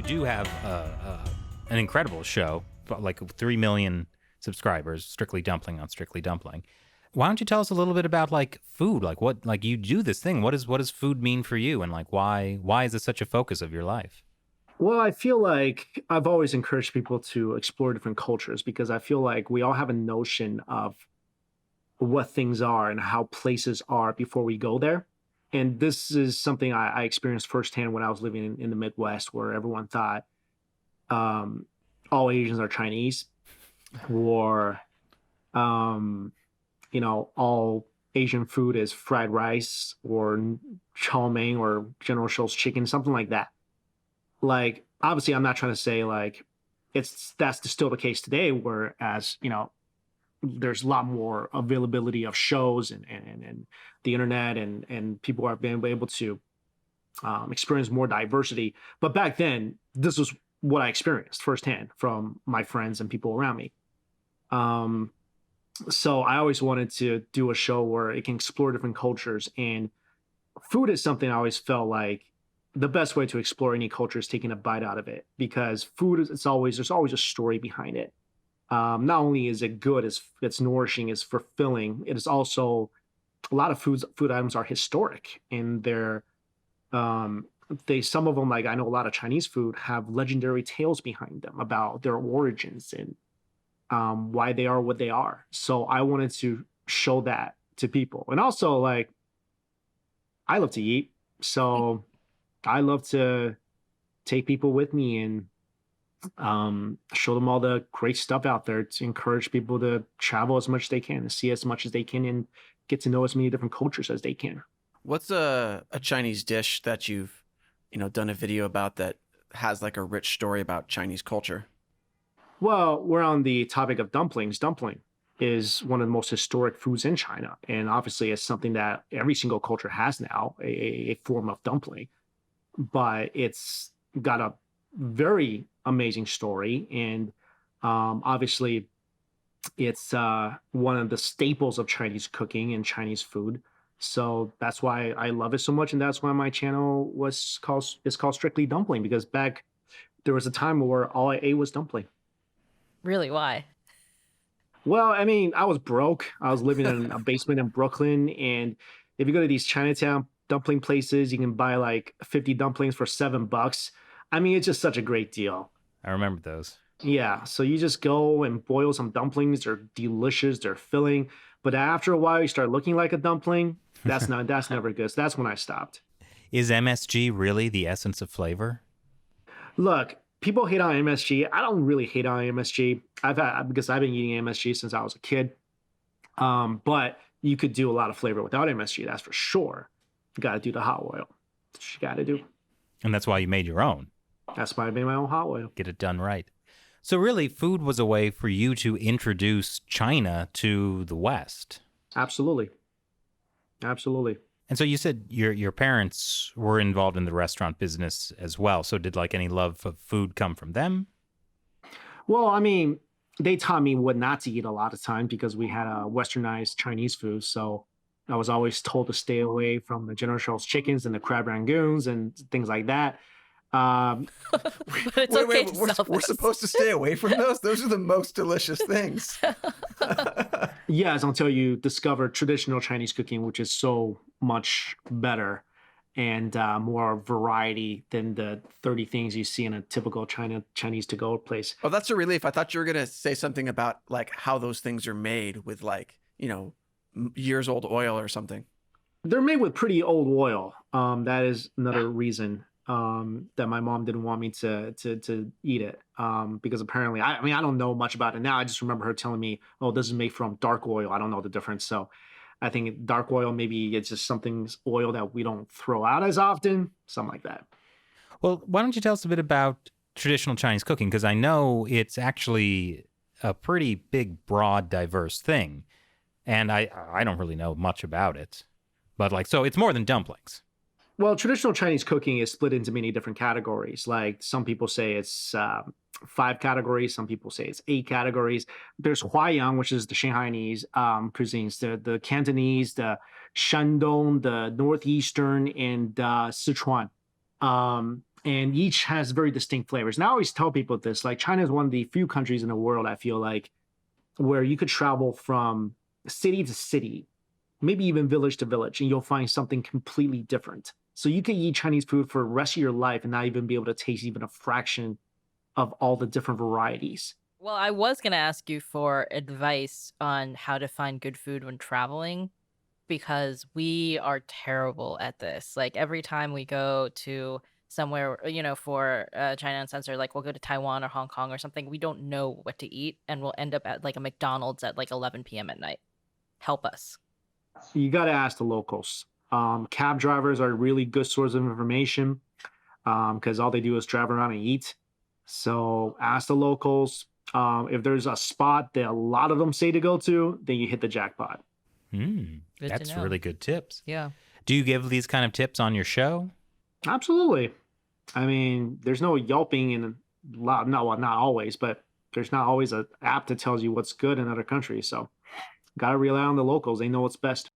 you do have an incredible show, like 3 million subscribers, Strictly Dumpling on Strictly Dumpling. Why don't you tell us a little bit about like food? Like what, like you do this thing. What does food mean for you? And like why is it such a focus of your life? Well, I feel like I've always encouraged people to explore different cultures because I feel like we all have a notion of what things are and how places are before we go there. And this is something I experienced firsthand when I was living in the Midwest, where everyone thought um, all Asians are Chinese, or all Asian food is fried rice or chow mein or General Tso's chicken, something like that. Like, obviously, I'm not trying to say like that's still the case today, whereas there's a lot more availability of shows and the internet and people are being able to experience more diversity. But back then, this was what I experienced firsthand from my friends and people around me. Um, so I always wanted to do a show where it can explore different cultures, and food is something I always felt like the best way to explore any culture is taking a bite out of it, because food is there's always a story behind it. Not only is it good, it's nourishing, it's fulfilling. It is also a lot of food items are historic, and um, some of them, like I know a lot of Chinese food have legendary tales behind them about their origins and why they are what they are. So I wanted to show that to people, and also like I love to eat, so I love to take people with me and show them all the great stuff out there to encourage people to travel as much as they can, to see as much as they can, and get to know as many different cultures as they can. What's a Chinese dish that you've, done a video about that has like a rich story about Chinese culture? Well, we're on the topic of dumplings. Dumpling is one of the most historic foods in China, and obviously it's something that every single culture has now, a form of dumpling. But it's got a very amazing story, and obviously it's one of the staples of Chinese cooking and Chinese food. So that's why I love it so much, and that's why my channel is called Strictly Dumpling, because back there was a time where all I ate was dumpling. Really? Why? Well, I mean, I was broke. I was living in a basement in Brooklyn, and if you go to these Chinatown dumpling places, you can buy like 50 dumplings for $7. I mean, it's just such a great deal. I remember those. Yeah, so you just go and boil some dumplings. They're delicious. They're filling. But after a while, you start looking like a dumpling. That's never good. So that's when I stopped. Is MSG really the essence of flavor? Look, people hate on MSG. I don't really hate on MSG. Because I've been eating MSG since I was a kid. But you could do a lot of flavor without MSG. That's for sure. You got to do the hot oil. That's what you got to do. And that's why you made your own. That's why I made my own hot oil. Get it done right. So really, food was a way for you to introduce China to the West. Absolutely. Absolutely. And so you said your parents were involved in the restaurant business as well. So did like any love of food come from them? Well, I mean, they taught me what not to eat a lot of times because we had a westernized Chinese food. So I was always told to stay away from the General Tso's chickens and the crab rangoons and things like that. But it's okay to sell we're those. supposed to stay away from those? Those are the most delicious things. Yes, until you discover traditional Chinese cooking, which is so much better and more variety than the 30 things you see in a typical Chinese to-go place. Oh, that's a relief. I thought you were going to say something about like how those things are made with like, years old oil or something. They're made with pretty old oil. That is another reason that my mom didn't want me to eat it. Because apparently, I mean, I don't know much about it now. I just remember her telling me, "Oh, this is made from dark oil." I don't know the difference. So, I think dark oil, maybe it's just oil that we don't throw out as often, something like that. Well, why don't you tell us a bit about traditional Chinese cooking? Because I know it's actually a pretty big, broad, diverse thing. And I don't really know much about it. But like, so it's more than dumplings. Well, traditional Chinese cooking is split into many different categories. Like some people say it's 5 categories. Some people say it's 8 categories. There's Huaiyang, which is the Shanghainese cuisines, the Cantonese, the Shandong, the Northeastern, and Sichuan. and each has very distinct flavors. And I always tell people this, like China is one of the few countries in the world, I feel like, where you could travel from city to city, maybe even village to village, and you'll find something completely different. So you could eat Chinese food for the rest of your life and not even be able to taste even a fraction of all the different varieties. Well, I was going to ask you for advice on how to find good food when traveling, because we are terrible at this. Like every time we go to somewhere, for China Uncensored, like we'll go to Taiwan or Hong Kong or something, we don't know what to eat, and we'll end up at like a McDonald's at like 11 p.m. at night. Help us. You got to ask the locals. Cab drivers are a really good source of information because all they do is drive around and eat. So ask the locals. If there's a spot that a lot of them say to go to, then you hit the jackpot. Good to That's know. really good tips. Yeah. Do you give these kind of tips on your show? Absolutely. I mean, there's no Yelping in a lot, not always, but there's not always an app that tells you what's good in other countries. So got to rely on the locals. They know what's best.